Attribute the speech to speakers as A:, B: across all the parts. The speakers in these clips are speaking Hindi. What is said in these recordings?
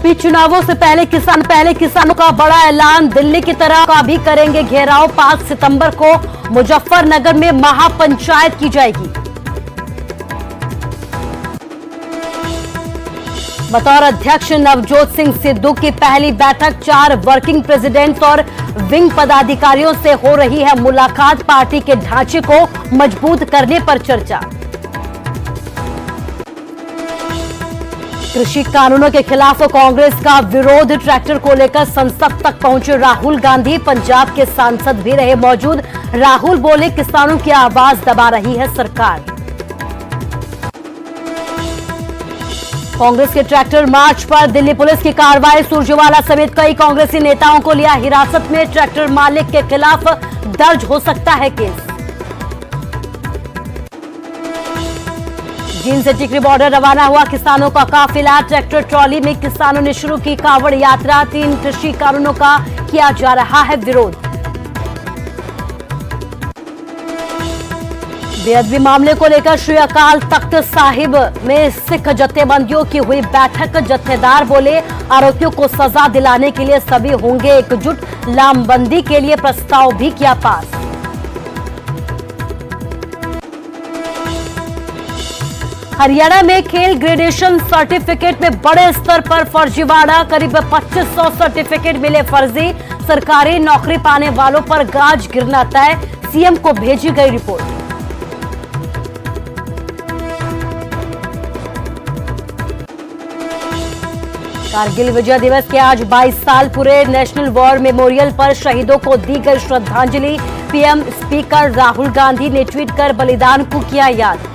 A: यूपी चुनावों से पहले किसानों का बड़ा ऐलान। दिल्ली की तरह का भी करेंगे घेराव। 5 सितंबर को मुजफ्फरनगर में महापंचायत की जाएगी। बतौर अध्यक्ष नवजोत सिंह सिद्धू की पहली बैठक। 4 वर्किंग प्रेसिडेंट्स और विंग पदाधिकारियों से हो रही है मुलाकात। पार्टी के ढांचे को मजबूत करने पर चर्चा। कृषि कानूनों के खिलाफ कांग्रेस का विरोध। ट्रैक्टर को लेकर संसद तक पहुंचे राहुल गांधी। पंजाब के सांसद भी रहे मौजूद। राहुल बोले, किसानों की आवाज दबा रही है सरकार। कांग्रेस के ट्रैक्टर मार्च पर दिल्ली पुलिस की कार्रवाई। सुरजेवाला समेत कई कांग्रेसी नेताओं को लिया हिरासत में। ट्रैक्टर मालिक के खिलाफ दर्ज हो सकता है केस। जींद से टिकरी बॉर्डर रवाना हुआ किसानों का काफिला। ट्रैक्टर ट्रॉली में किसानों ने शुरू की कांवड़ यात्रा। 3 कृषि कानूनों का किया जा रहा है विरोध। बेअदबी मामले को लेकर श्री अकाल तख्त साहिब में सिख जत्थेबंदियों की हुई बैठक। जत्थेदार बोले, आरोपियों को सजा दिलाने के लिए सभी होंगे एकजुट। लामबंदी के लिए प्रस्ताव भी किया पास। हरियाणा में खेल ग्रेडेशन सर्टिफिकेट में बड़े स्तर पर फर्जीवाड़ा। करीब 2500 सर्टिफिकेट मिले फर्जी। सरकारी नौकरी पाने वालों पर गाज गिरना तय। सीएम को भेजी गई रिपोर्ट। कारगिल विजय दिवस के आज 22 साल पूरे। नेशनल वॉर मेमोरियल पर शहीदों को दी गई श्रद्धांजलि। पीएम स्पीकर राहुल गांधी ने ट्वीट कर बलिदान को किया याद।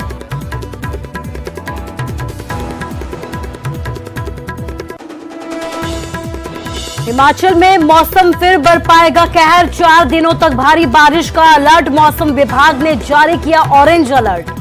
A: हिमाचल में मौसम फिर बरपाएगा कहर। 4 दिनों तक भारी बारिश का अलर्ट। मौसम विभाग ने जारी किया ऑरेंज अलर्ट।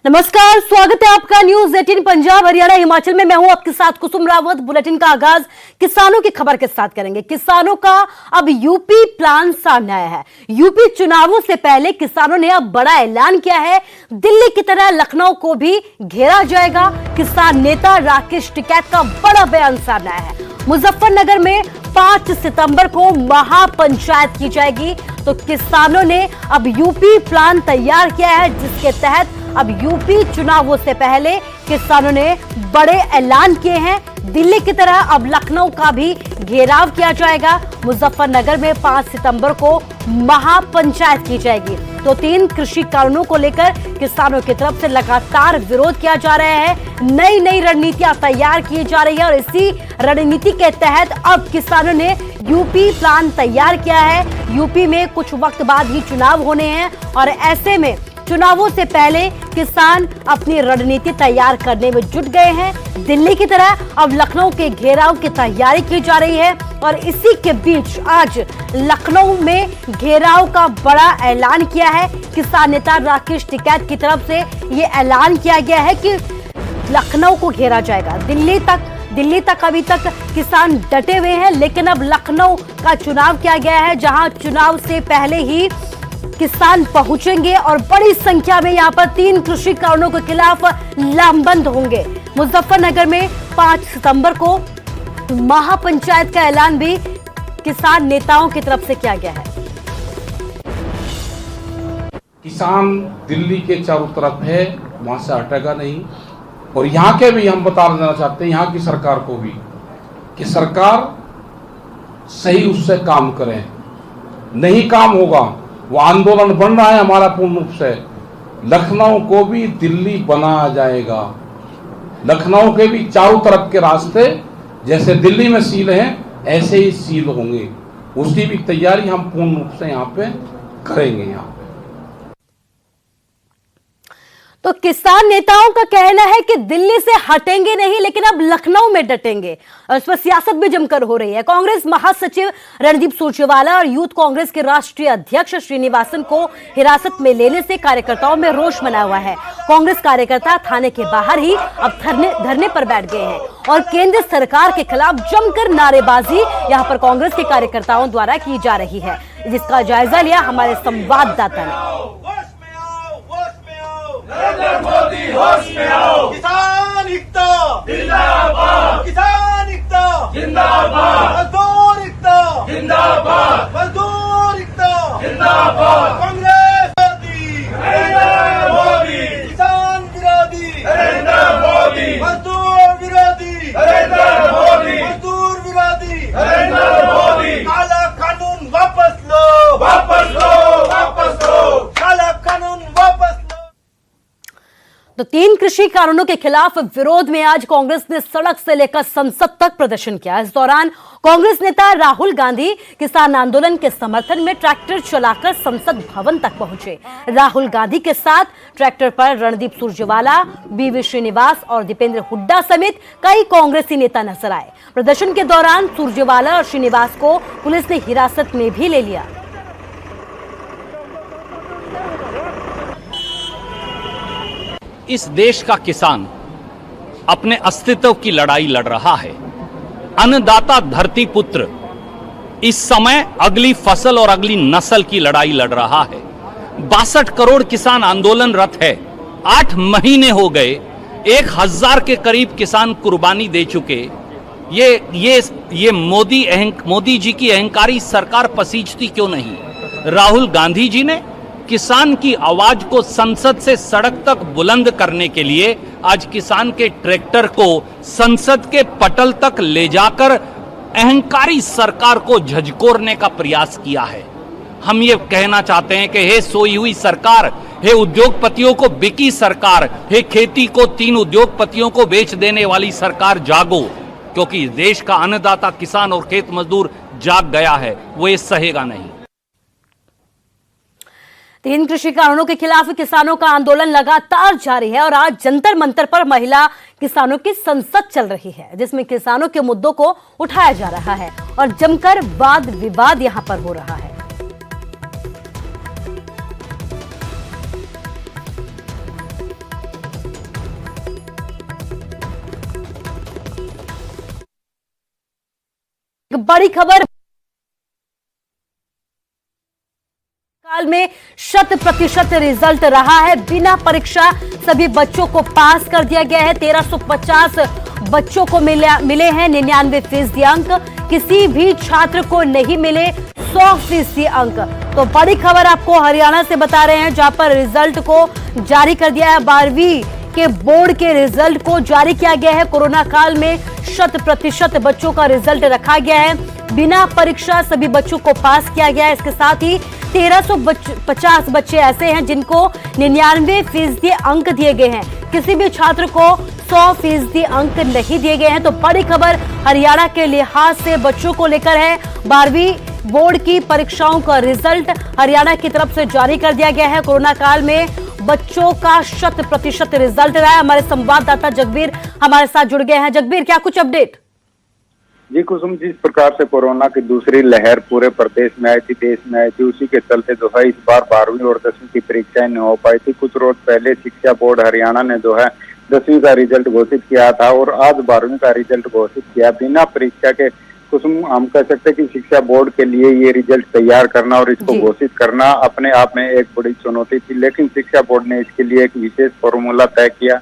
A: नमस्कार, स्वागत है आपका न्यूज 18 पंजाब हरियाणा हिमाचल में। मैं हूं आपके साथ कुसुम रावत। बुलेटिन का आगाज किसानों की खबर के साथ करेंगे। किसानों का अब यूपी प्लान सामने आया है। यूपी चुनावों से पहले किसानों ने अब बड़ा ऐलान किया है। दिल्ली की तरह लखनऊ को भी घेरा जाएगा। किसान नेता राकेश टिकैत का बड़ा बयान सामने आया है। मुजफ्फरनगर में 5 सितंबर को महापंचायत की जाएगी। तो किसानों ने अब यूपी प्लान तैयार किया है, जिसके तहत अब यूपी चुनावों से पहले किसानों ने बड़े ऐलान किए हैं। दिल्ली की तरह अब लखनऊ का भी घेराव किया जाएगा। मुजफ्फरनगर में 5 सितंबर को महापंचायत की जाएगी। तो 3 कृषि कानूनों को लेकर किसानों की तरफ से लगातार विरोध किया जा रहा है। नई रणनीतियां तैयार की जा रही है और इसी रणनीति के तहत अब किसानों ने यूपी प्लान तैयार किया है। यूपी में कुछ वक्त बाद ही चुनाव होने हैं और ऐसे में चुनावों से पहले किसान अपनी रणनीति तैयार करने में जुट गए हैं। दिल्ली की तरह अब लखनऊ के घेराव की तैयारी की जा रही है और इसी के बीच आज लखनऊ में घेराव का बड़ा ऐलान किया है। किसान नेता राकेश टिकैत की तरफ से ये ऐलान किया गया है कि लखनऊ को घेरा जाएगा। दिल्ली तक अभी तक किसान डटे हुए हैं, लेकिन अब लखनऊ का चुनाव किया गया है, जहां चुनाव से पहले ही किसान पहुंचेंगे और बड़ी संख्या में यहां पर 3 कृषि कानूनों के खिलाफ लामबंद होंगे। मुजफ्फरनगर में 5 सितंबर को महापंचायत का ऐलान भी किसान नेताओं की तरफ से किया गया है।
B: किसान दिल्ली के चारों तरफ है, वहां से हटेगा नहीं। और यहाँ के भी हम बता देना चाहते हैं, यहाँ की सरकार को भी, कि सरकार सही उससे काम करें। नहीं काम होगा, वो आंदोलन बन रहा है हमारा पूर्ण रूप से। लखनऊ को भी दिल्ली बनाया जाएगा। लखनऊ के भी चारों तरफ के रास्ते जैसे दिल्ली में सील हैं, ऐसे ही सील होंगे। उसकी भी तैयारी हम पूर्ण रूप से यहाँ पे करेंगे। यहाँ
A: तो किसान नेताओं का कहना है कि दिल्ली से हटेंगे नहीं, लेकिन अब लखनऊ में डटेंगे और इस पर सियासत भी जमकर हो रही है। कांग्रेस महासचिव रणदीप सुरजेवाला और यूथ कांग्रेस के राष्ट्रीय अध्यक्ष श्रीनिवासन को हिरासत में लेने से कार्यकर्ताओं में रोष बना हुआ है। कांग्रेस कार्यकर्ता थाने के बाहर ही अब धरने पर बैठ गए हैं और केंद्र सरकार के खिलाफ जमकर नारेबाजी यहां पर कांग्रेस के कार्यकर्ताओं द्वारा की जा रही है, जिसका जायजा लिया हमारे संवाददाता ने।
C: नरेंद्र मोदी होश में आओ, किसान एकता जिंदाबाद, किसान एकता जिंदाबाद, मजदूर एकता जिंदाबाद, मजदूर एकता जिंदाबाद, कांग्रेस नरेंद्र मोदी, किसान विरोधी नरेंद्र मोदी, मजदूर विरोधी नरेंद्र मोदी, मजदूर विरोधी नरेंद्र मोदी, काला कानून वापस लो, वापस लो, वापस लो, काला कानून वापस।
A: तो 3 कृषि कानूनों के खिलाफ विरोध में आज कांग्रेस ने सड़क से लेकर संसद तक प्रदर्शन किया। इस दौरान कांग्रेस नेता राहुल गांधी किसान आंदोलन के समर्थन में ट्रैक्टर चलाकर संसद भवन तक पहुंचे। राहुल गांधी के साथ ट्रैक्टर पर रणदीप सुरजेवाला, बीवी श्रीनिवास और दीपेंद्र हुड्डा समेत कई कांग्रेसी नेता नजर आए। प्रदर्शन के दौरान सुरजेवाला और श्रीनिवास को पुलिस ने हिरासत में भी ले लिया।
D: इस देश का किसान अपने अस्तित्व की लड़ाई लड़ रहा है। अन्नदाता धरती पुत्र इस समय अगली फसल और अगली नस्ल की लड़ाई लड़ रहा है। 62 करोड़ किसान आंदोलनरत है। 8 महीने हो गए, 1000 के करीब किसान कुर्बानी दे चुके। ये मोदी जी की अहंकारी सरकार पसीजती क्यों नहीं? राहुल गांधी जी ने किसान की आवाज को संसद से सड़क तक बुलंद करने के लिए आज किसान के ट्रैक्टर को संसद के पटल तक ले जाकर अहंकारी सरकार को झकझोरने का प्रयास किया है। हम ये कहना चाहते हैं कि हे सोई हुई सरकार, हे उद्योगपतियों को बिकी सरकार, हे खेती को 3 उद्योगपतियों को बेच देने वाली सरकार, जागो, क्योंकि देश का अन्नदाता किसान और खेत मजदूर जाग गया है, वो ये सहेगा नहीं।
A: 3 कृषि कानूनों के खिलाफ किसानों का आंदोलन लगातार जारी है और आज जंतर मंतर पर महिला किसानों की संसद चल रही है, जिसमें किसानों के मुद्दों को उठाया जा रहा है और जमकर वाद विवाद यहां पर हो रहा है। एक बड़ी खबर काल में 100% रिजल्ट रहा है। बिना परीक्षा सभी बच्चों को पास कर दिया गया है। 1350 बच्चों को मिले हैं 99% अंक। किसी भी छात्र को नहीं मिले 100% अंक। तो बड़ी खबर आपको हरियाणा से बता रहे हैं, जहां पर रिजल्ट को जारी कर दिया है। 12वीं के बोर्ड के रिजल्ट को जारी किया गया है। कोरोना काल में 100% बच्चों का रिजल्ट रखा गया है। बिना परीक्षा सभी बच्चों को पास किया गया है। इसके साथ ही 1350 बच्चे ऐसे हैं जिनको 99% अंक दिए गए हैं। किसी भी छात्र को 100% अंक नहीं दिए गए हैं। तो बड़ी खबर हरियाणा के लिहाज से बच्चों को लेकर है। 12वीं बोर्ड की परीक्षाओं का रिजल्ट हरियाणा की तरफ से जारी कर दिया गया है। कोरोना काल में बच्चों का 100% रिजल्ट रहा है। हमारे संवाददाता जगबीर हमारे साथ जुड़ गए हैं। जगबीर, क्या कुछ अपडेट?
E: जी कुसुम, जिस प्रकार से कोरोना की दूसरी लहर पूरे प्रदेश में आई थी, देश में आई थी, उसी के चलते जो है इस बार 12वीं और 10वीं की परीक्षाएं नहीं हो पाई थी। कुछ रोज पहले शिक्षा बोर्ड हरियाणा ने जो है 10वीं का रिजल्ट घोषित किया था और आज 12वीं का रिजल्ट घोषित किया। बिना परीक्षा के कुसुम, हम कह सकते कि शिक्षा बोर्ड के लिए ये रिजल्ट तैयार करना और इसको घोषित करना अपने आप में एक बड़ी चुनौती थी, लेकिन शिक्षा बोर्ड ने इसके लिए एक विशेष फॉर्मूला तय किया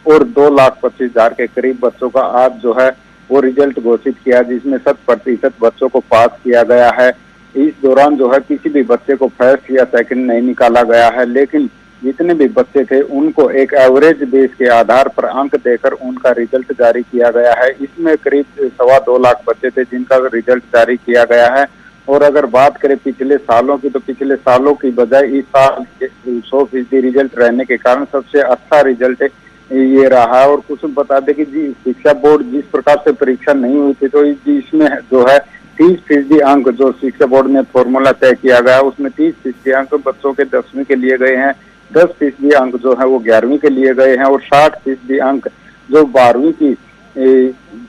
E: और 2,25,000 के करीब बच्चों का आज जो है वो रिजल्ट घोषित किया, जिसमें 100% बच्चों को पास किया गया है। इस दौरान जो है किसी भी बच्चे को फर्स्ट या सेकंड नहीं निकाला गया है, लेकिन जितने भी बच्चे थे उनको एक एवरेज बेस के आधार पर अंक देकर उनका रिजल्ट जारी किया गया है। इसमें करीब 2.25 लाख बच्चे थे जिनका रिजल्ट जारी किया गया है। और अगर बात करें पिछले सालों की, तो पिछले सालों की बजाय इस साल 100% रिजल्ट रहने के कारण सबसे अच्छा रिजल्ट ये रहा है। और कुछ बता दें कि जी शिक्षा बोर्ड जिस प्रकार से परीक्षा नहीं हुई थी, तो इसमें जो है 30% अंक जो शिक्षा बोर्ड ने फॉर्मूला तय किया गया उसमें 30% अंक बच्चों के 10वीं के लिए गए हैं, 10% अंक जो है वो 11वीं के लिए गए हैं और 60% अंक जो 12वीं की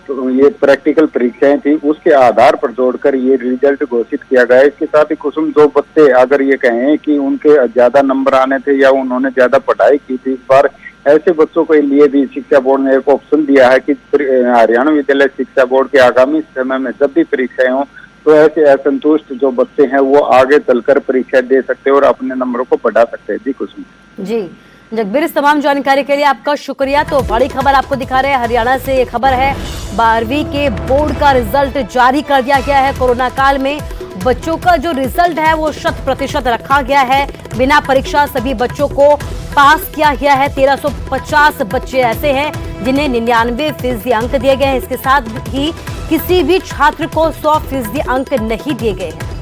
E: तो ये प्रैक्टिकल परीक्षाएं थी उसके आधार पर जोड़कर ये रिजल्ट घोषित किया गया है। इसके साथ ही कुसुम जो बच्चे अगर ये कहें कि उनके ज्यादा नंबर आने थे या उन्होंने ज्यादा पढ़ाई की थी, इस बार ऐसे बच्चों के लिए भी शिक्षा बोर्ड ने एक ऑप्शन दिया है कि हरियाणा विद्यालय शिक्षा बोर्ड के आगामी समय में जब भी परीक्षाएं हों तो ऐसे असंतुष्ट जो बच्चे हैं वो आगे चलकर परीक्षा दे सकते हैं और अपने नंबरों को बढ़ा सकते हैं। जी कुसुम
A: जी जगबीर, इस तमाम जानकारी के लिए आपका शुक्रिया। तो बड़ी खबर आपको दिखा रहे हैं हरियाणा से। ये खबर है 12वीं के बोर्ड का रिजल्ट जारी कर दिया गया है। कोरोना काल में बच्चों का जो रिजल्ट है वो 100% रखा गया है। बिना परीक्षा सभी बच्चों को पास किया गया है। 1350 बच्चे ऐसे हैं जिन्हें 99% अंक दिए गए हैं। इसके साथ ही किसी भी छात्र को 100% अंक नहीं दिए गए हैं।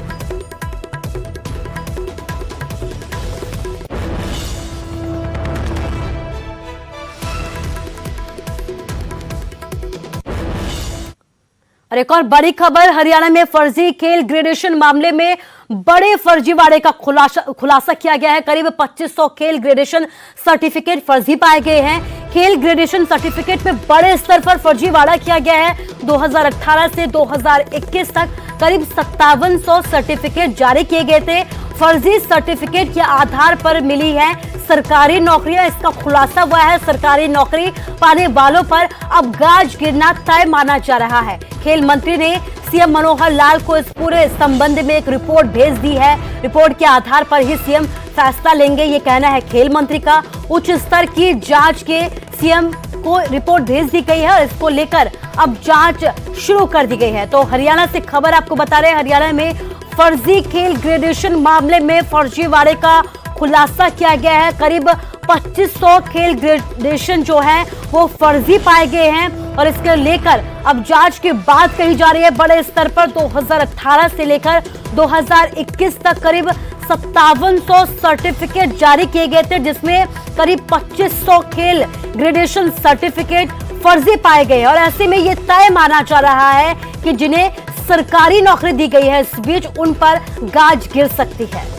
A: और एक और बड़ी खबर, हरियाणा में फर्जी खेल ग्रेडेशन मामले में बड़े फर्जीवाड़े का खुलासा किया गया है। करीब 2500 खेल ग्रेडेशन सर्टिफिकेट फर्जी पाए गए हैं। खेल ग्रेडेशन सर्टिफिकेट में बड़े स्तर पर फर्जीवाड़ा किया गया है। 2018 से 2021 तक करीब 5700 सर्टिफिकेट जारी किए गए थे। फर्जी सर्टिफिकेट के आधार पर मिली है सरकारी नौकरियां। इसका खुलासा हुआ है। सरकारी नौकरी पाने वालों पर अब गाज गिरना तय माना जा रहा है। खेल मंत्री ने सीएम मनोहर लाल को इस पूरे संबंध में एक रिपोर्ट भेज दी है। रिपोर्ट के आधार पर ही सीएम फैसला लेंगे, ये कहना है खेल मंत्री का। उच्च स्तर की जांच के सीएम को रिपोर्ट भेज दी गई है और इसको लेकर अब जांच शुरू कर दी गई है। तो हरियाणा से खबर आपको बता रहे हैं, हरियाणा में फर्जी खेल ग्रेडेशन मामले में फर्जीवाड़े का खुलासा किया गया है। करीब 2500 खेल ग्रेडेशन जो है वो फर्जी पाए गए हैं और इसके लेकर अब जांच की बात कही जा रही है बड़े स्तर पर। 2018 से लेकर 2021 तक करीब 5700 सर्टिफिकेट जारी किए गए थे, जिसमें करीब 2500 खेल ग्रेडेशन सर्टिफिकेट फर्जी पाए गए और ऐसे में ये तय माना जा रहा है कि जिन्हें सरकारी नौकरी दी गई है इस बीच उन पर गाज गिर सकती है।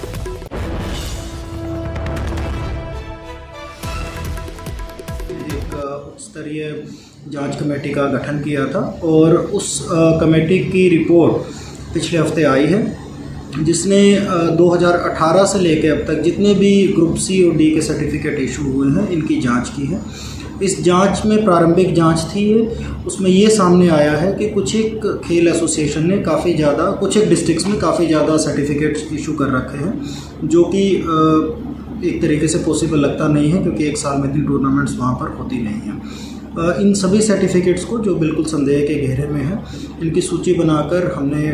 F: स्तरीय जांच कमेटी का गठन किया था और उस कमेटी की रिपोर्ट पिछले हफ्ते आई है, जिसने 2018 से लेकर अब तक जितने भी ग्रुप सी और डी के सर्टिफिकेट इशू हुए हैं इनकी जांच की है। इस जांच में प्रारंभिक जांच थी उसमें ये सामने आया है कि कुछ एक खेल एसोसिएशन ने काफ़ी ज़्यादा कुछ एक डिस्ट्रिक्ट्स में काफ़ी ज़्यादा सर्टिफिकेट्स इशू कर रखे हैं, जो कि एक तरीके से पॉसिबल लगता नहीं है क्योंकि एक साल में इतनी टूर्नामेंट्स वहाँ पर होती नहीं हैं। इन सभी सर्टिफिकेट्स को जो बिल्कुल संदेह के घेरे में है, इनकी सूची बनाकर हमने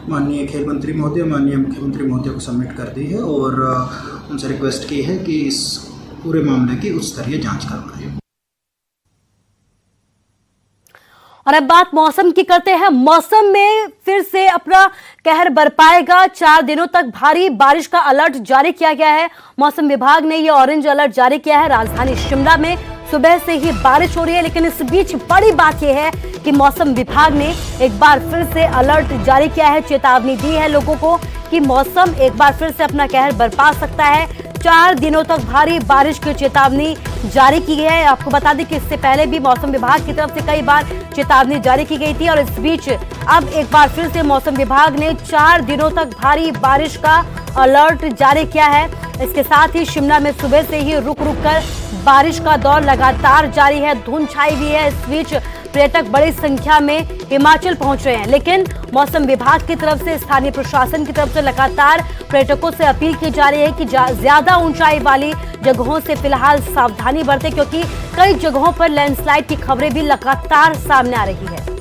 F: माननीय खेल मंत्री महोदय, माननीय मुख्यमंत्री महोदय को सबमिट कर दी है और उनसे रिक्वेस्ट की है कि इस पूरे मामले की उच्च स्तरीय जांच करवाएं।
A: और अब बात मौसम की करते हैं। मौसम में फिर से अपना कहर बरपाएगा। 4 दिनों तक भारी बारिश का अलर्ट जारी किया गया है। मौसम विभाग ने यह ऑरेंज अलर्ट जारी किया है। राजधानी शिमला में सुबह से ही बारिश हो रही है, लेकिन इस बीच बड़ी बात यह है कि मौसम विभाग ने एक बार फिर से अलर्ट जारी किया है। चेतावनी दी है लोगों को कि मौसम एक बार फिर से अपना कहर बरपा सकता है। 4 दिनों तक भारी बारिश की चेतावनी जारी की गई है। आपको बता दें कि इससे पहले भी मौसम विभाग की तरफ से कई बार चेतावनी जारी की गई थी और इस बीच अब एक बार फिर से मौसम विभाग ने 4 दिनों तक भारी बारिश का अलर्ट जारी किया है। इसके साथ ही शिमला में सुबह से ही रुक रुक कर बारिश का दौर लगातार जारी है। धुंध छाई हुई है। इस बीच पर्यटक बड़ी संख्या में हिमाचल पहुंच रहे हैं, लेकिन मौसम विभाग की तरफ से, स्थानीय प्रशासन की तरफ से लगातार पर्यटकों से अपील की जा रही है कि ज्यादा ऊंचाई वाली जगहों से फिलहाल सावधानी बरतें, क्योंकि कई जगहों पर लैंडस्लाइड की खबरें भी लगातार सामने आ रही है।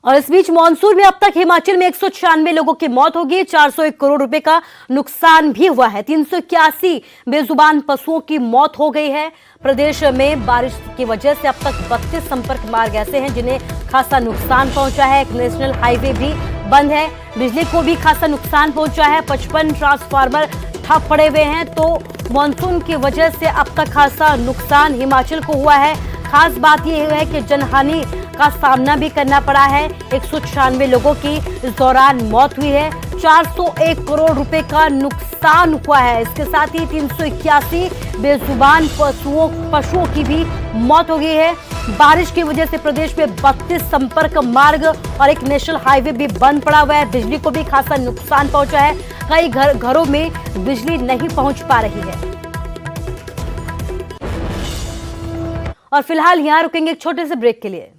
A: और इस बीच मानसून में अब तक हिमाचल में 196 लोगों की मौत हो गई। 401 करोड़ रुपए का नुकसान भी हुआ है। 381 बेजुबान पशुओं की मौत हो गई है। प्रदेश में बारिश की वजह से अब तक 32 संपर्क मार्ग ऐसे हैं जिन्हें खासा नुकसान पहुंचा है। एक नेशनल हाईवे भी बंद है। बिजली को भी खासा नुकसान पहुंचा है। 55 ट्रांसफार्मर ठप पड़े हुए हैं। तो मानसून की वजह से अब तक खासा नुकसान हिमाचल को हुआ है। खास बात यह है कि जनहानि का सामना भी करना पड़ा है। 196 लोगों की इस दौरान मौत हुई है। 401 करोड़ रुपए का नुकसान हुआ है। इसके साथ ही 381 बेजुबान पशुओं की भी मौत हो गई है। बारिश की वजह से प्रदेश में 32 संपर्क मार्ग और एक नेशनल हाईवे भी बंद पड़ा हुआ है। बिजली को भी खासा नुकसान पहुंचा है। कई घरों में बिजली नहीं पहुंच पा रही है। और फिलहाल यहां रुकेंगे एक छोटे से ब्रेक के लिए।